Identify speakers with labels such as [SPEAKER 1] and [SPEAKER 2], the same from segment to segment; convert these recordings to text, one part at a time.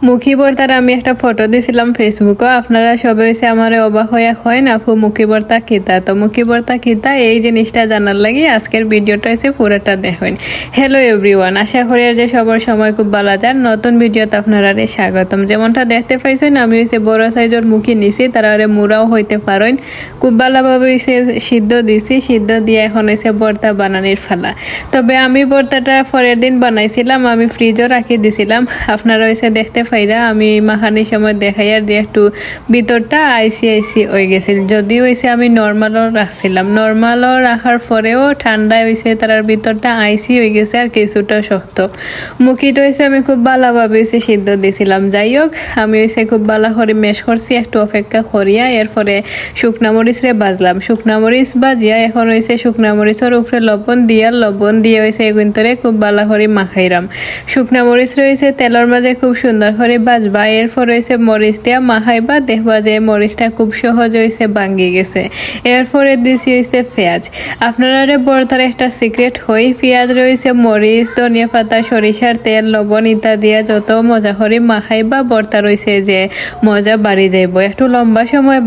[SPEAKER 1] মুখী বর্তার আমি একটা ফটো দিছিলাম ফেসবুকে। আপনারা সবাই হয়েছে আমার অবাক হইয়া হয় না আপু মুখী বর্তা কিতা। তো মুখী বর্তা কিতা এই জিনিসটা জানার লাগি আজকের ভিডিওটা হয়েছে পুরোটা দেখেন। হ্যালো এভরিওয়ান, আশা করি যে সবার সময় খুব ভালো যান। নতুন ভিডিওতে আপনারা স্বাগতম। যেমনটা দেখতে পাইছেন আমি হয়েছে বড় সাইজের মুখী নিছি, তারা মুড়াও হইতে পারেন। খুব ভালোভাবে হয়েছে সিদ্ধ দিছি, সিদ্ধ দিয়ে এখন হয়েছে বর্তা বানানির ফালা। তবে আমি বর্তাটা পরের দিন বানাইছিলাম, আমি ফ্রিজও রাখি দিছিলাম। আপনারা হয়েছে দেখতে ফাইরা আমি মাখানির সময় দেখাই আর দিয়ে একটু ভিতরটা আইসি হয়ে গেছিল। যদিও হয়েছে আমি নর্মালও রাখছিলাম, নর্মালও রাখার পরেও ঠান্ডায় হয়েছে তার ভিতরটা আইসি হয়ে গেছে আর কিছুটা শক্ত। মুখিটা হয়েছে আমি খুব ভালোভাবে হয়েছে সিদ্ধ দিয়েছিলাম। যাই হোক আমি হয়েছে খুব ভালো করে মেশ করছি, একটু অপেক্ষা করিয়া এরপরে শুকনা মরিচরে বাজলাম। শুকনা মরিচ বাজিয়া এখন হয়েছে শুকনা মরিচের উপরে লবণ দিয়ে হয়েছে এগুন্তরে খুব ভালো করে মাখাইলাম। শুকনা মরিচ রয়েছে তেলের মাঝে খুব সুন্দর করে বাজবা, এরপর হয়েছে মরিচ দিয়া মাখাইবা, দেখবা যে মরিচটা খুব সহজ হয়েছে ভাঙ্গি গেছে। এরপরে দিছি হয়েছে পেঁয়াজ। আপনারা বর্তার একটা সিক্রেট হই, পেঁয়াজ রয়েছে মরিচ ধনিয়া পাতা সরিষার তেল লবণ ইত্যাদি দিয়া যত মজা করে মাখাইবা বর্তা রয়েছে যে মজা বাড়ি যাইব। একটু লম্বা সময়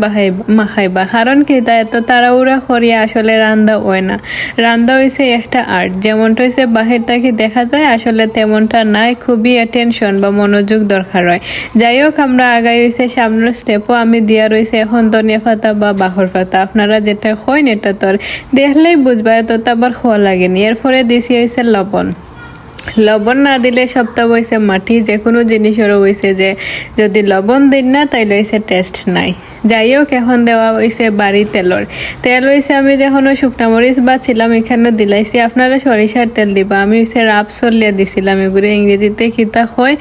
[SPEAKER 1] মাখাইবা, কারণ কি তা এত তাড়াহুড়া করিয়া আসলে রান্দা হয় না। রান্দা হয়েছে একটা আর্ট, যেমনটা হয়েছে বাহির থেকে দেখা যায় আসলে তেমনটা নাই, খুবই অ্যাটেনশন বা মনোযোগ দরকার হয়। যাই হোক আমরা আগাই হয়েছে সামনের স্টেপও আমি দিয়া রয়েছে এখন ধনিয়া পাতা বা বাখর পাতা, আপনারা যেটা হয় এটা তো দেখলেই বুঝবা, এত তো আবার খোয়া লাগেনি। এরপরে দিছি হয়েছে লবণ না দিলে সপ্তাহ হয়েছে মাটি, যে কোনো জিনিসেরও হয়েছে যে যদি লবণ দিন না তাইলে হয়েছে টেস্ট নাই। যাই হোক এখন দেওয়া হয়েছে বাড়ি তেল হয়েছে আমি যখন শুকনা মরিচ বাছিলাম এখানে দিলাইছি। আপনারা সরিষার তেল দিবা, আমি হয়েছে রাপ চলিয়া দিছিলাম, এগুলো ইংরেজিতে খিতা হয়,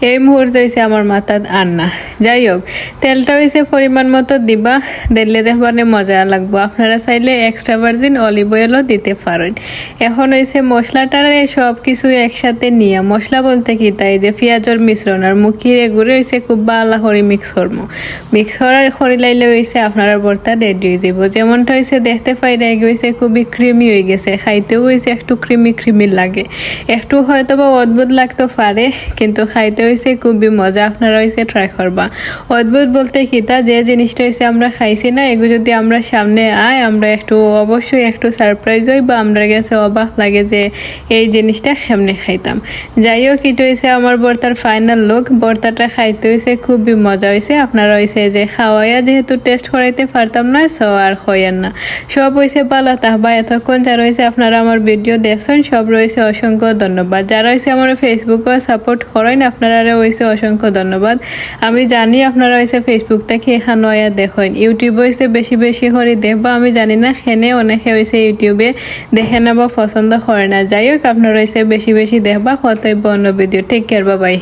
[SPEAKER 1] এই মুহূর্তে হয়েছে আমার মাথাত আর না। যাই হোক তেলটা হয়েছে পরিমাণ মতো দিবা, দিলে দেখবানে মজা লাগবো। আপনারা চাইলে এক্সট্রা ভার্জিন অলিভ অয়েলও দিতে পারেন। এখন হয়েছে মশলাটারে সব কিছু একসাথে নিয়ে, মশলা বলতে কি তাই যে পেঁয়াজের মিশ্রণ আর মুখির এগুলো হয়েছে খুব ভালো করে মিক্স করার লাইলে হয়েছে আপনারা ভর্তা রেডি হয়ে যাব। যেমনটা হয়েছে দেখতে পাইলে হয়েছে খুবই ক্রিমি হয়ে গেছে, খাইতেও হয়েছে একটু ক্রিমি লাগে, একটু হয়তো বা অদ্ভুত লাগতে পারে কিন্তু খাইতে হয়েছে খুবই মজা। আপনারা হয়েছে ট্রাই করবা। অদ্ভুত বলতে কি তা যে জিনিসটা হয়েছে আমরা খাইছি না, এগুলো যদি আমরা সামনে আয় আমরা অবশ্যই একটু সারপ্রাইজ হই বা আমরা গেছে অবাক লাগে যে এই জিনিসটা সামনে খাইতাম। যাই হোক এটা হয়েছে আমার ভর্তার ফাইনাল লুক। ভর্তাটা খাইতে হয়েছে খুবই মজা হয়েছে। আপনারা হয়েছে যে খাওয়াইয়া যেহেতু টেস্ট করাইতে পারতাম না সো আর খয়েন না, সব হয়েছে পালা তাহবা। এতক্ষণ যারা হয়েছে আপনারা আমার ভিডিও দেখছেন সব রয়েছে অসংখ্য ধন্যবাদ। যারা হয়েছে আমার ফেসবুকে সাপোর্ট করেন আপনারা হয়েছে অসংখ্য ধন্যবাদ। আমি জানি আপনারা হয়েছে ফেসবুক থেকে এখানে নয়া দেখেন, ইউটিউবে হয়েছে বেশি করে দেখবা, আমি জানি না খেনে অনেকে হয়েছে ইউটিউবে দেখে না বা পছন্দ করে না। যাই হোক আপনারা হয়েছে বেশি দেখবা, কতই অন্য ভিডিও। Take care, by.